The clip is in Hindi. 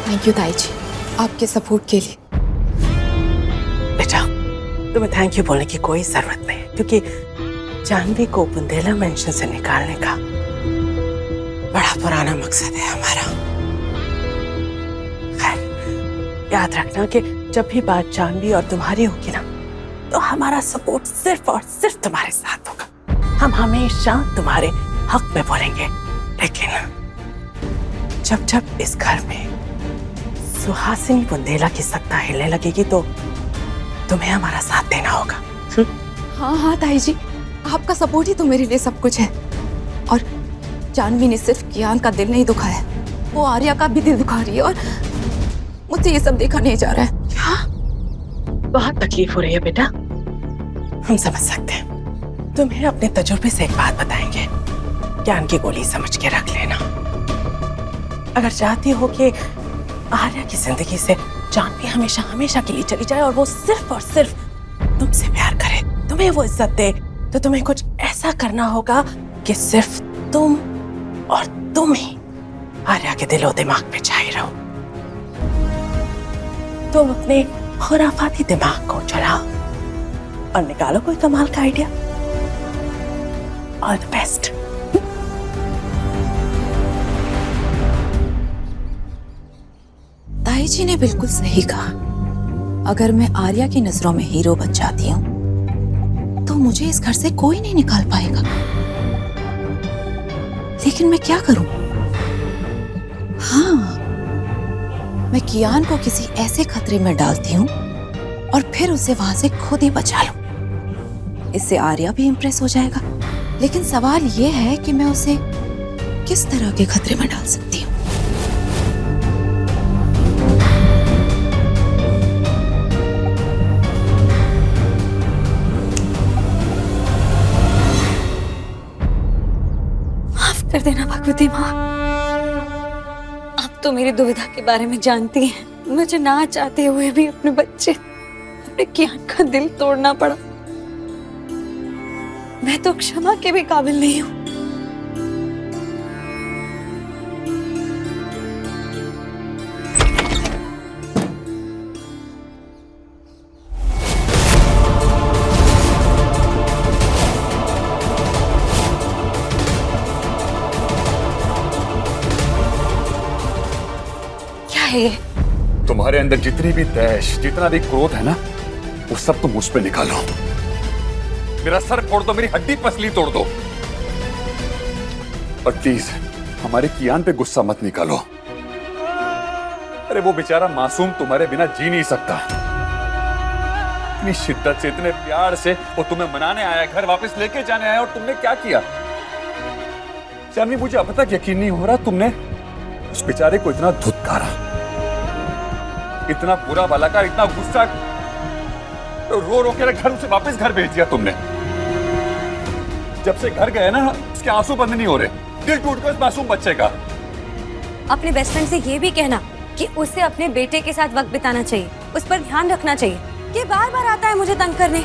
थैंक यू ताई जी, आपके सपोर्ट के लिए। बेटा, तुम्हें थैंक यू बोलने की कोई जरूरत नहीं, क्योंकि जानवी को बुंदेला मेंशन से निकालने का बड़ा पुराना मकसद है हमारा। खैर, याद रखना कि जब भी बात जानवी और तुम्हारी होगी ना, तो हमारा सपोर्ट सिर्फ और सिर्फ तुम्हारे साथ होगा। हम हमेशा तुम्हारे हक में बोलेंगे, लेकिन जब जब इस घर में सुहासिनी बुंदेला की सत्ता हिलने लगेगी तो तुम्हें हमारा साथ देना होगा। हाँ हाँ ताई जी, आपका सपोर्ट ही तो मेरे लिए सब कुछ है। और जानवी ने सिर्फ कियान का दिल नहीं दुखाया, वो आर्या का भी दिल दुखा रही है, और मुझसे ये सब देखा नहीं जा रहा है। क्या? बहुत तकलीफ हो रही है बेटा, हम समझ सकते हैं। तुम्हें अपने तजुर्बे से एक बात बताएंगे, ज्ञान की गोली समझ के रख लेना। अगर चाहती हो कि आर्या की जिंदगी से जानवी हमेशा हमेशा के लिए चली जाए और वो सिर्फ और सिर्फ तुमसे प्यार करे, तुम्हें वो इज्जत दे, तो तुम्हें कुछ ऐसा करना होगा कि सिर्फ तुम और तुम ही आर्या के दिलो दिमाग में छाए रहो। तुम अपने खुराफाती दिमाग को चलाओ और निकालो कोई कमाल का आइडिया। All the best. ताई जी ने बिल्कुल सही कहा। अगर मैं आर्या की नजरों में हीरो बन जाती हूँ तो मुझे इस घर से कोई नहीं निकाल पाएगा। लेकिन मैं क्या करूं? हाँ, मैं कियान को किसी ऐसे खतरे में डालती हूँ और फिर उसे वहां से खुद ही बचा लूं। इससे आर्या भी इंप्रेस हो जाएगा। लेकिन सवाल यह है कि मैं उसे किस तरह के खतरे में डाल सकती हूँ। कर देना भगवती माँ, आप तो मेरी दुविधा के बारे में जानती हैं। मुझे ना चाहते हुए भी अपने बच्चे, अपने कियान का दिल तोड़ना पड़ा। मैं तो क्षमा के भी काबिल नहीं हूँ। है तुम्हारे अंदर जितनी भी तैश, जितना भी क्रोध है ना, वो सब तुम मुझ पे निकालो। मेरा सर फोड़ दो, मेरी हड्डी पसली तोड़ दो, और प्लीज हमारे कियान पे गुस्सा मत निकालो। अरे वो बेचारा मासूम तुम्हारे बिना जी नहीं सकता। इतनी शिद्दत से, इतने प्यार से वो तुम्हें मनाने आया, घर वापस लेके जाने आया, और तुमने क्या किया? जानवी, मुझे अब तक यकीन नहीं हो रहा तुमने उस बेचारे को इतना धुतकारा, इतना बुरा भला का, इतना गुस्सा, तो रो रो के घर से वापस घर भेज दिया तुमने। जब से घर गए ना, उसके आंसू बंद नहीं हो रहे, दिल टूट गया उस मासूम बच्चे का। अपने बेस्ट फ्रेंड से ये भी कहना कि उसे अपने बेटे के साथ वक्त बिताना चाहिए, उस पर ध्यान रखना चाहिए। ये बार बार आता है मुझे तंग करने।